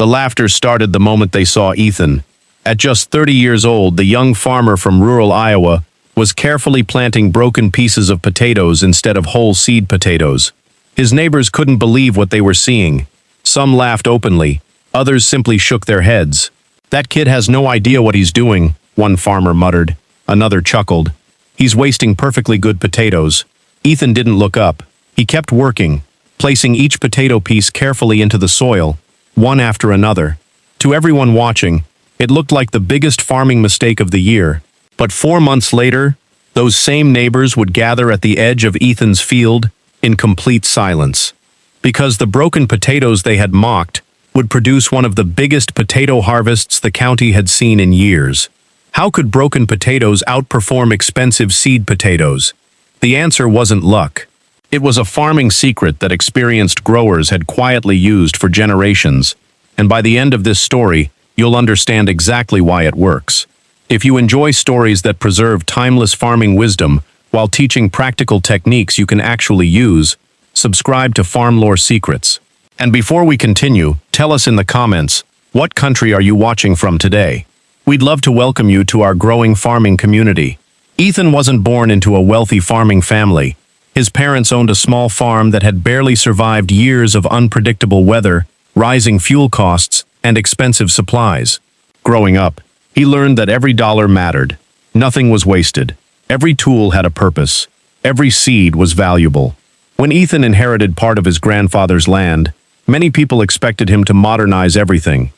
The laughter started the moment they saw Ethan. At just 30 years old, the young farmer from rural Iowa was carefully planting broken pieces of potatoes instead of whole seed potatoes. His neighbors couldn't believe what they were seeing. Some laughed openly, others simply shook their heads. "That kid has no idea what he's doing," one farmer muttered. Another chuckled. "He's wasting perfectly good potatoes." Ethan didn't look up. He kept working, placing each potato piece carefully into the soil, one after another. To everyone watching, it looked like the biggest farming mistake of the year. But 4 months later, those same neighbors would gather at the edge of Ethan's field in complete silence. Because the broken potatoes they had mocked would produce one of the biggest potato harvests the county had seen in years. How could broken potatoes outperform expensive seed potatoes? The answer wasn't luck. It was a farming secret that experienced growers had quietly used for generations, and by the end of this story, you'll understand exactly why it works. If you enjoy stories that preserve timeless farming wisdom while teaching practical techniques you can actually use, subscribe to Farm Lore Secrets. And before we continue, tell us in the comments, what country are you watching from today? We'd love to welcome you to our growing farming community. Ethan wasn't born into a wealthy farming family. His parents owned a small farm that had barely survived years of unpredictable weather, rising fuel costs, and expensive supplies. Growing up, he learned that every dollar mattered. Nothing was wasted. Every tool had a purpose. Every seed was valuable. When Ethan inherited part of his grandfather's land, many people expected him to modernize everything.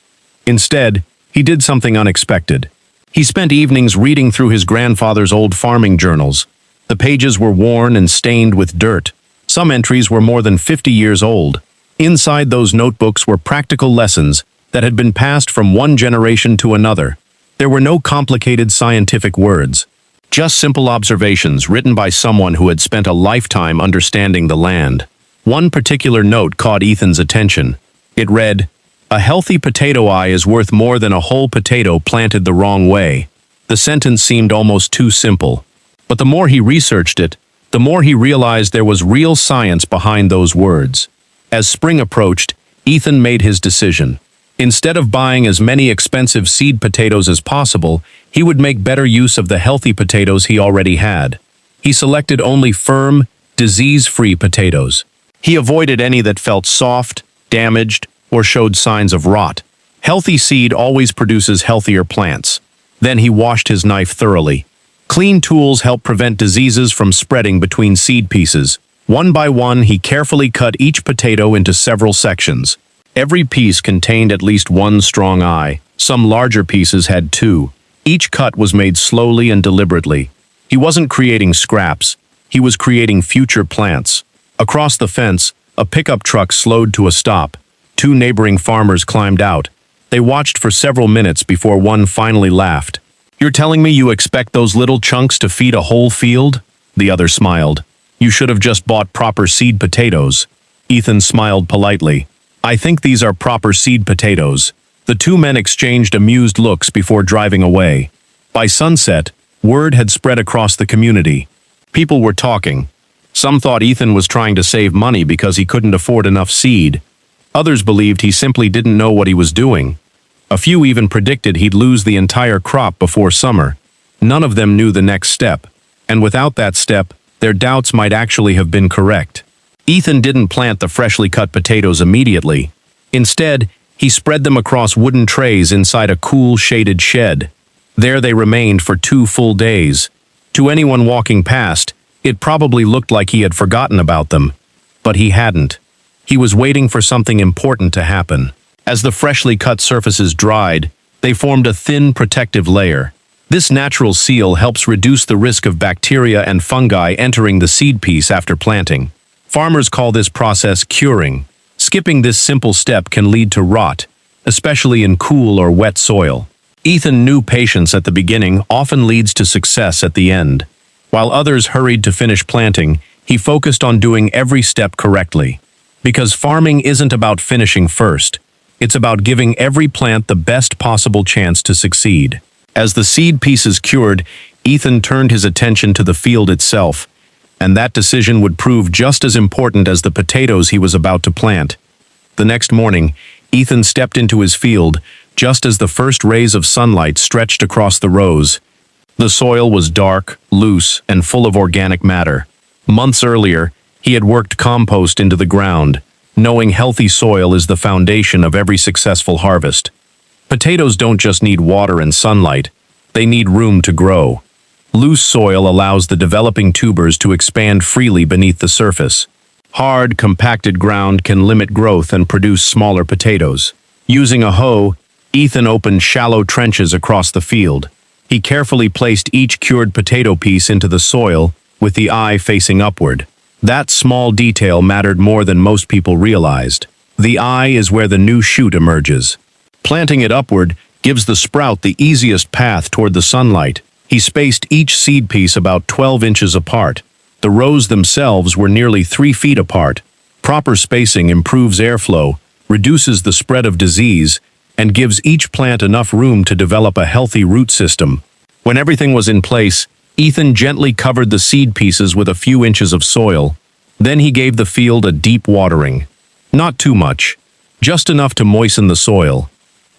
Instead, he did something unexpected. He spent evenings reading through his grandfather's old farming journals. The pages were worn and stained with dirt. Some entries were more than 50 years old. Inside those notebooks were practical lessons that had been passed from one generation to another. There were no complicated scientific words, just simple observations written by someone who had spent a lifetime understanding the land. One particular note caught Ethan's attention. It read, "A healthy potato eye is worth more than a whole potato planted the wrong way." The sentence seemed almost too simple. But the more he researched it, the more he realized there was real science behind those words. As spring approached, Ethan made his decision. Instead of buying as many expensive seed potatoes as possible, he would make better use of the healthy potatoes he already had. He selected only firm, disease-free potatoes. He avoided any that felt soft, damaged, or showed signs of rot. Healthy seed always produces healthier plants. Then he washed his knife thoroughly. Clean tools help prevent diseases from spreading between seed pieces. One by one, he carefully cut each potato into several sections. Every piece contained at least one strong eye. Some larger pieces had two. Each cut was made slowly and deliberately. He wasn't creating scraps. He was creating future plants. Across the fence, a pickup truck slowed to a stop. Two neighboring farmers climbed out. They watched for several minutes before one finally laughed. "You're telling me you expect those little chunks to feed a whole field?" The other smiled. "You should have just bought proper seed potatoes." Ethan smiled politely. "I think these are proper seed potatoes." The two men exchanged amused looks before driving away. By sunset, word had spread across the community. People were talking. Some thought Ethan was trying to save money because he couldn't afford enough seed. Others believed he simply didn't know what he was doing. A few even predicted he'd lose the entire crop before summer. None of them knew the next step. And without that step, their doubts might actually have been correct. Ethan didn't plant the freshly cut potatoes immediately. Instead, he spread them across wooden trays inside a cool, shaded shed. There they remained for 2 full days. To anyone walking past, it probably looked like he had forgotten about them. But he hadn't. He was waiting for something important to happen. As the freshly cut surfaces dried, they formed a thin, protective layer. This natural seal helps reduce the risk of bacteria and fungi entering the seed piece after planting. Farmers call this process curing. Skipping this simple step can lead to rot, especially in cool or wet soil. Ethan knew patience at the beginning often leads to success at the end. While others hurried to finish planting, he focused on doing every step correctly. Because farming isn't about finishing first. It's about giving every plant the best possible chance to succeed. As the seed pieces cured, Ethan turned his attention to the field itself, and that decision would prove just as important as the potatoes he was about to plant. The next morning, Ethan stepped into his field just as the first rays of sunlight stretched across the rows. The soil was dark, loose, and full of organic matter. Months earlier, he had worked compost into the ground, knowing healthy soil is the foundation of every successful harvest. Potatoes don't just need water and sunlight, they need room to grow. Loose soil allows the developing tubers to expand freely beneath the surface. Hard, compacted ground can limit growth and produce smaller potatoes. Using a hoe, Ethan opened shallow trenches across the field. He carefully placed each cured potato piece into the soil, with the eye facing upward. That small detail mattered more than most people realized. The eye is where the new shoot emerges. Planting it upward gives the sprout the easiest path toward the sunlight. He spaced each seed piece about 12 inches apart. The rows themselves were nearly 3 feet apart. Proper spacing improves airflow, reduces the spread of disease, and gives each plant enough room to develop a healthy root system. When everything was in place, Ethan gently covered the seed pieces with a few inches of soil. Then he gave the field a deep watering. Not too much, just enough to moisten the soil.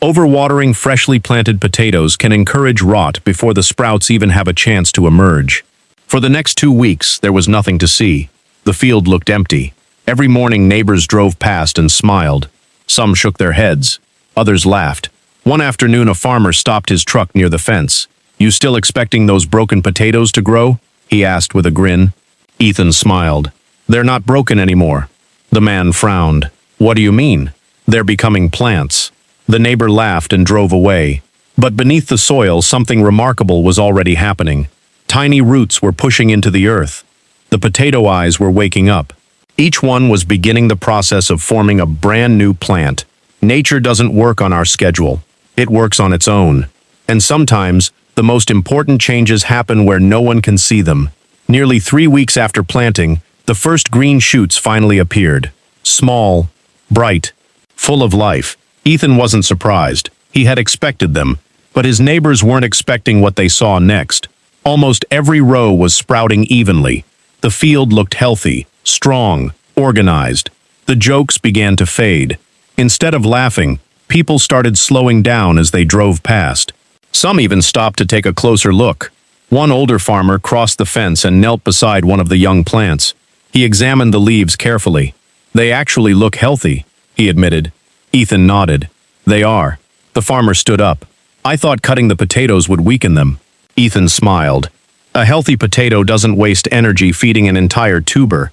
Overwatering freshly planted potatoes can encourage rot before the sprouts even have a chance to emerge. For the next 2 weeks, there was nothing to see. The field looked empty. Every morning, neighbors drove past and smiled. Some shook their heads. Others laughed. One afternoon, a farmer stopped his truck near the fence. "You still expecting those broken potatoes to grow?" he asked with a grin. Ethan smiled. "They're not broken anymore." The man frowned. "What do you mean?" "They're becoming plants." The neighbor laughed and drove away. But beneath the soil, something remarkable was already happening. Tiny roots were pushing into the earth. The potato eyes were waking up. Each one was beginning the process of forming a brand new plant. Nature doesn't work on our schedule. It works on its own. And sometimes, the most important changes happen where no one can see them. Nearly 3 weeks after planting, the first green shoots finally appeared. Small, bright, full of life. Ethan wasn't surprised. He had expected them, but his neighbors weren't expecting what they saw next. Almost every row was sprouting evenly. The field looked healthy, strong, organized. The jokes began to fade. Instead of laughing, people started slowing down as they drove past. Some even stopped to take a closer look. One older farmer crossed the fence and knelt beside one of the young plants. He examined the leaves carefully. "They actually look healthy," he admitted. Ethan nodded. "They are." The farmer stood up. "I thought cutting the potatoes would weaken them." Ethan smiled. "A healthy potato doesn't waste energy feeding an entire tuber.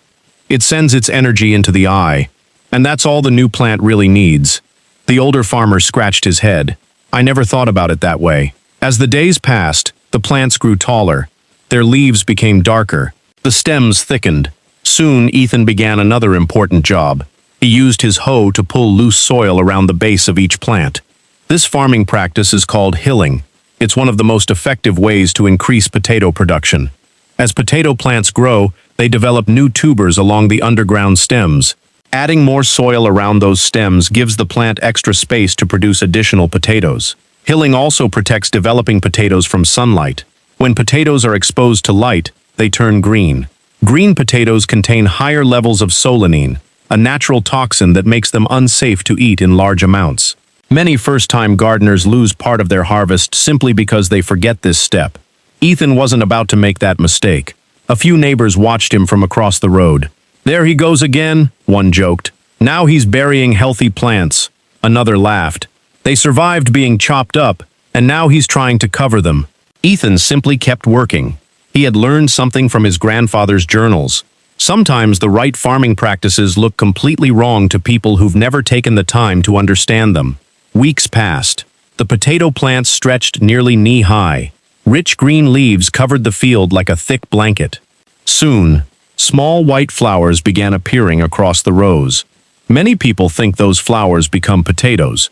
It sends its energy into the eye. And that's all the new plant really needs." The older farmer scratched his head. "I never thought about it that way." As the days passed, the plants grew taller. Their leaves became darker. The stems thickened. Soon, Ethan began another important job. He used his hoe to pull loose soil around the base of each plant. This farming practice is called hilling. It's one of the most effective ways to increase potato production. As potato plants grow, they develop new tubers along the underground stems. Adding more soil around those stems gives the plant extra space to produce additional potatoes. Hilling also protects developing potatoes from sunlight. When potatoes are exposed to light, they turn green. Green potatoes contain higher levels of solanine, a natural toxin that makes them unsafe to eat in large amounts. Many first-time gardeners lose part of their harvest simply because they forget this step. Ethan wasn't about to make that mistake. A few neighbors watched him from across the road. "There he goes again," one joked. "Now he's burying healthy plants." Another laughed. "They survived being chopped up, and now he's trying to cover them." Ethan simply kept working. He had learned something from his grandfather's journals. Sometimes the right farming practices look completely wrong to people who've never taken the time to understand them. Weeks passed. The potato plants stretched nearly knee-high. Rich green leaves covered the field like a thick blanket. Soon, small white flowers began appearing across the rows. Many people think those flowers become potatoes.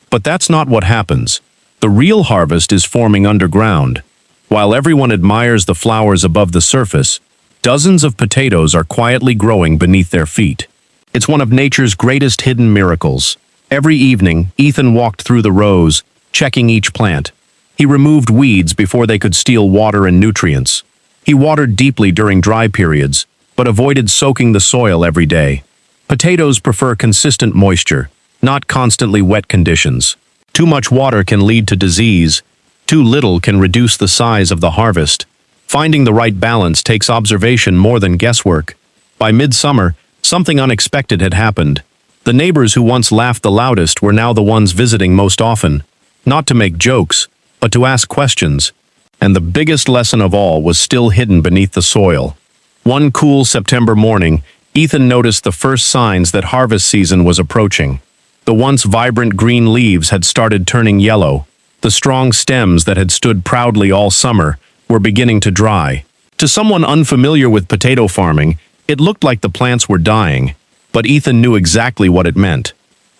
But that's not what happens. The real harvest is forming underground. While everyone admires the flowers above the surface, dozens of potatoes are quietly growing beneath their feet. It's one of nature's greatest hidden miracles. Every evening, Ethan walked through the rows, checking each plant. He removed weeds before they could steal water and nutrients. He watered deeply during dry periods, but avoided soaking the soil every day. Potatoes prefer consistent moisture. not constantly wet conditions. Too much water can lead to disease. Too little can reduce the size of the harvest. Finding the right balance takes observation more than guesswork. By midsummer, something unexpected had happened. The neighbors who once laughed the loudest were now the ones visiting most often, not to make jokes, but to ask questions. And the biggest lesson of all was still hidden beneath the soil. One cool September morning, Ethan noticed the first signs that harvest season was approaching. The once vibrant green leaves had started turning yellow. The strong stems that had stood proudly all summer were beginning to dry. To someone unfamiliar with potato farming, it looked like the plants were dying, but Ethan knew exactly what it meant.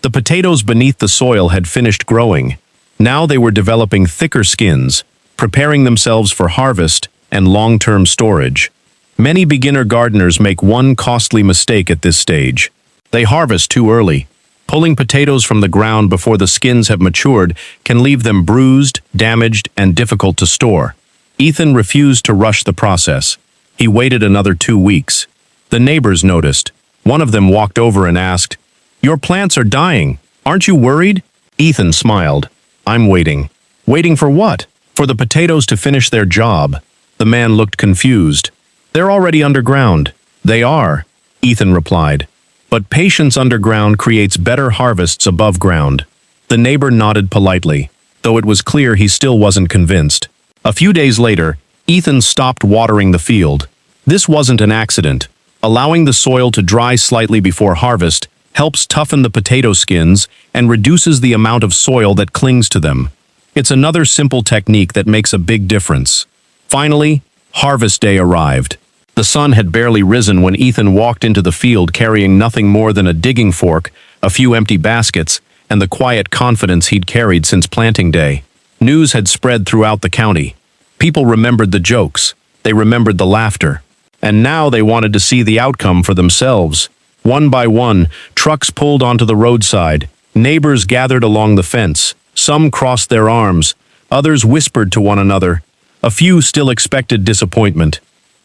The potatoes beneath the soil had finished growing. Now they were developing thicker skins, preparing themselves for harvest and long-term storage. Many beginner gardeners make one costly mistake at this stage. They harvest too early. Pulling potatoes from the ground before the skins have matured can leave them bruised, damaged, and difficult to store. Ethan refused to rush the process. He waited another 2 weeks. The neighbors noticed. One of them walked over and asked, "Your plants are dying. Aren't you worried?" Ethan smiled. "I'm waiting." "Waiting for what?" "For the potatoes to finish their job." The man looked confused. "They're already underground." "They are," Ethan replied. "But patience underground creates better harvests above ground." The neighbor nodded politely, though it was clear he still wasn't convinced. A few days later, Ethan stopped watering the field. This wasn't an accident. Allowing the soil to dry slightly before harvest helps toughen the potato skins and reduces the amount of soil that clings to them. It's another simple technique that makes a big difference. Finally, harvest day arrived. The sun had barely risen when Ethan walked into the field carrying nothing more than a digging fork, a few empty baskets, and the quiet confidence he'd carried since planting day. News had spread throughout the county. People remembered the jokes. They remembered the laughter. And now they wanted to see the outcome for themselves. One by one, trucks pulled onto the roadside. Neighbors gathered along the fence. Some crossed their arms. Others whispered to one another. A few still expected disappointment.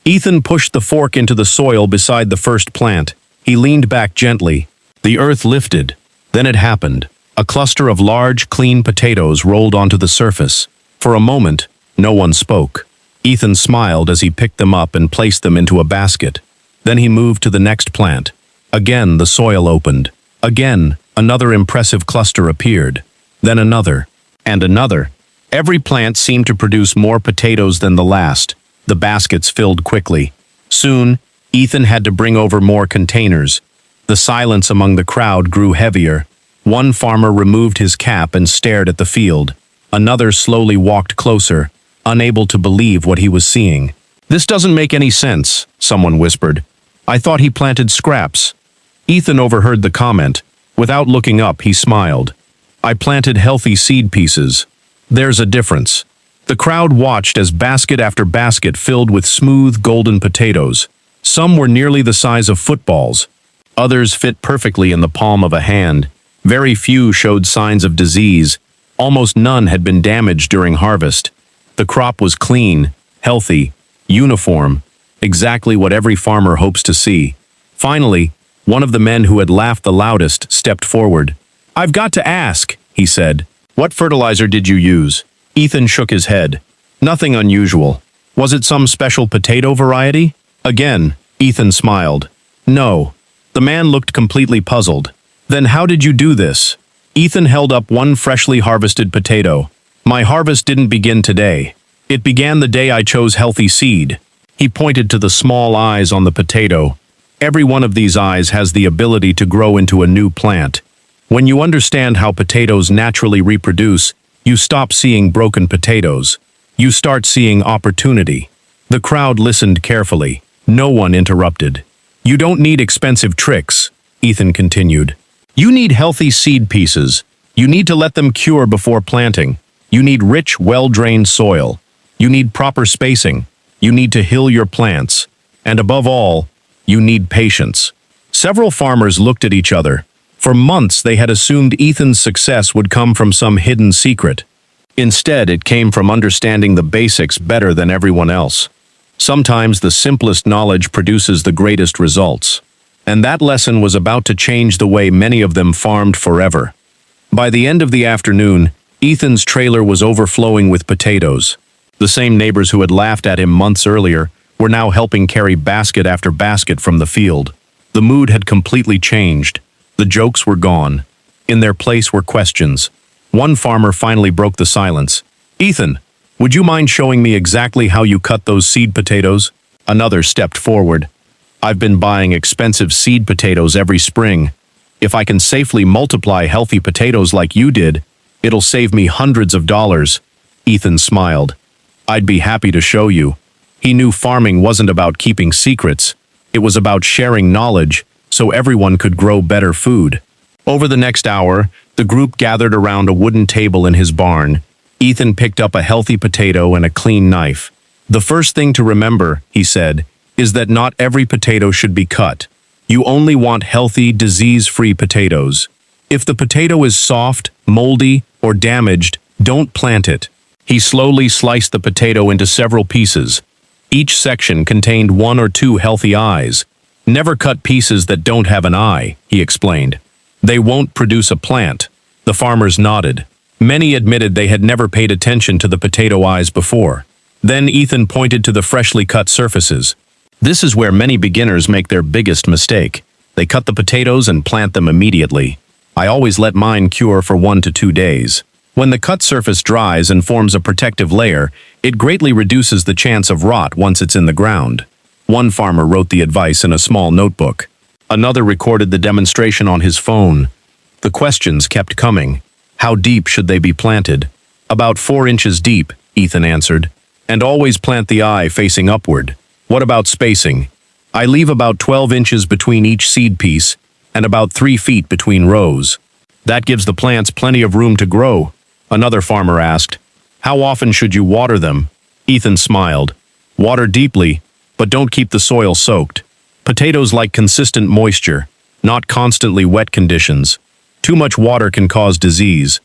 Ethan pushed the fork into the soil beside the first plant. He leaned back gently. The earth lifted. Then it happened. A cluster of large, clean potatoes rolled onto the surface. For a moment, no one spoke. Ethan smiled as he picked them up and placed them into a basket. Then he moved to the next plant. Again, the soil opened. Again, another impressive cluster appeared. Then another. And another. Every plant seemed to produce more potatoes than the last. The baskets filled quickly. Soon, Ethan had to bring over more containers. The silence among the crowd grew heavier. One farmer removed his cap and stared at the field. Another slowly walked closer, unable to believe what he was seeing. "This doesn't make any sense," someone whispered. "I thought he planted scraps." Ethan overheard the comment. Without looking up, he smiled. "I planted healthy seed pieces. There's a difference." The crowd watched as basket after basket filled with smooth, golden potatoes. Some were nearly the size of footballs. Others fit perfectly in the palm of a hand. Very few showed signs of disease. Almost none had been damaged during harvest. The crop was clean, healthy, uniform, exactly what every farmer hopes to see. Finally, one of the men who had laughed the loudest stepped forward. "I've got to ask," he said. "What fertilizer did you use?" Ethan shook his head. "Nothing unusual." "Was it some special potato variety?" Again, Ethan smiled. "No." The man looked completely puzzled. "Then how did you do this?" Ethan held up one freshly harvested potato. "My harvest didn't begin today. It began the day I chose healthy seed." He pointed to the small eyes on the potato. "Every one of these eyes has the ability to grow into a new plant. When you understand how potatoes naturally reproduce, you stop seeing broken potatoes. You start seeing opportunity." The crowd listened carefully. No one interrupted. "You don't need expensive tricks," Ethan continued. "You need healthy seed pieces. You need to let them cure before planting. You need rich, well-drained soil. You need proper spacing. You need to hill your plants. And above all, you need patience." Several farmers looked at each other. For months they had assumed Ethan's success would come from some hidden secret. Instead, it came from understanding the basics better than everyone else. Sometimes the simplest knowledge produces the greatest results. And that lesson was about to change the way many of them farmed forever. By the end of the afternoon, Ethan's trailer was overflowing with potatoes. The same neighbors who had laughed at him months earlier were now helping carry basket after basket from the field. The mood had completely changed. The jokes were gone. In their place were questions. One farmer finally broke the silence. "Ethan, would you mind showing me exactly how you cut those seed potatoes?" Another stepped forward. "I've been buying expensive seed potatoes every spring. If I can safely multiply healthy potatoes like you did, it'll save me hundreds of dollars." Ethan smiled. "I'd be happy to show you." He knew farming wasn't about keeping secrets. It was about sharing knowledge so everyone could grow better food. Over the next hour, the group gathered around a wooden table in his barn. Ethan picked up a healthy potato and a clean knife. "The first thing to remember," he said, "is that not every potato should be cut. You only want healthy, disease-free potatoes. If the potato is soft, moldy, or damaged, don't plant it." He slowly sliced the potato into several pieces. Each section contained 1 or 2 healthy eyes. "Never cut pieces that don't have an eye," he explained. "They won't produce a plant." The farmers nodded. Many admitted they had never paid attention to the potato eyes before. Then Ethan pointed to the freshly cut surfaces. "This is where many beginners make their biggest mistake. They cut the potatoes and plant them immediately. I always let mine cure for 1 to 2 days. When the cut surface dries and forms a protective layer, it greatly reduces the chance of rot once it's in the ground." One farmer wrote the advice in a small notebook. Another recorded the demonstration on his phone. The questions kept coming. How deep should they be planted? "About 4 inches deep," Ethan answered. "And always plant the eye facing upward." "What about spacing?" "I leave about 12 inches between each seed piece and about 3 feet between rows. That gives the plants plenty of room to grow." Another farmer asked, "How often should you water them?" Ethan smiled. "Water deeply, but don't keep the soil soaked. Potatoes like consistent moisture, not constantly wet conditions. Too much water can cause disease.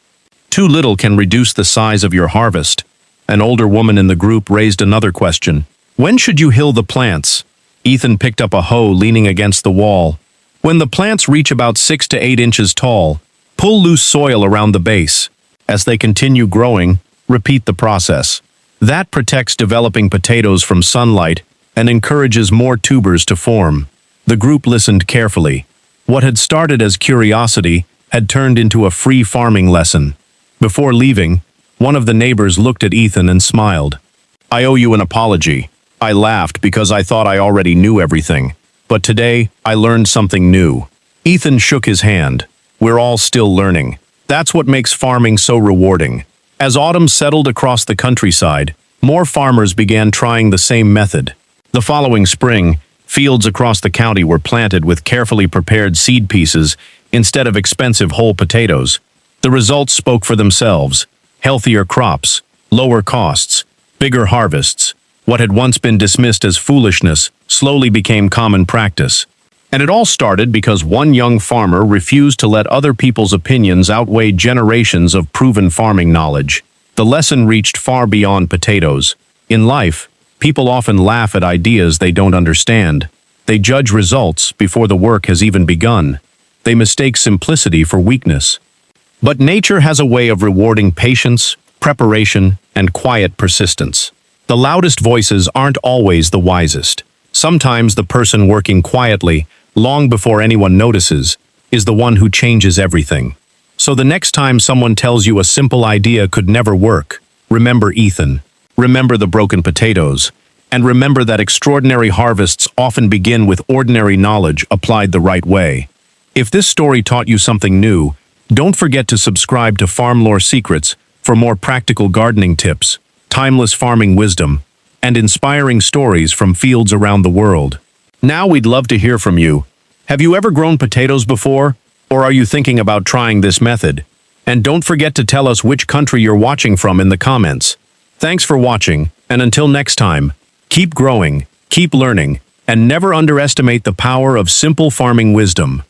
Too little can reduce the size of your harvest." An older woman in the group raised another question. "When should you hill the plants?" Ethan picked up a hoe leaning against the wall. "When the plants reach about 6 to 8 inches tall, pull loose soil around the base. As they continue growing, repeat the process. That protects developing potatoes from sunlight and encourages more tubers to form." The group listened carefully. What had started as curiosity had turned into a free farming lesson. Before leaving, one of the neighbors looked at Ethan and smiled. "I owe you an apology. I laughed because I thought I already knew everything. But today, I learned something new." Ethan shook his hand. "We're all still learning. That's what makes farming so rewarding." As autumn settled across the countryside, more farmers began trying the same method. The following spring, fields across the county were planted with carefully prepared seed pieces instead of expensive whole potatoes. The results spoke for themselves. Healthier crops, lower costs, bigger harvests. What had once been dismissed as foolishness slowly became common practice. And it all started because one young farmer refused to let other people's opinions outweigh generations of proven farming knowledge. The lesson reached far beyond potatoes. In life, people often laugh at ideas they don't understand. They judge results before the work has even begun. They mistake simplicity for weakness. But nature has a way of rewarding patience, preparation, and quiet persistence. The loudest voices aren't always the wisest. Sometimes the person working quietly, long before anyone notices, is the one who changes everything. So the next time someone tells you a simple idea could never work, remember Ethan. Remember the broken potatoes. And remember that extraordinary harvests often begin with ordinary knowledge applied the right way. If this story taught you something new, don't forget to subscribe to Farm Lore Secrets for more practical gardening tips, timeless farming wisdom, and inspiring stories from fields around the world. Now we'd love to hear from you. Have you ever grown potatoes before? Or are you thinking about trying this method? And don't forget to tell us which country you're watching from in the comments. Thanks for watching, and until next time, keep growing, keep learning, and never underestimate the power of simple farming wisdom.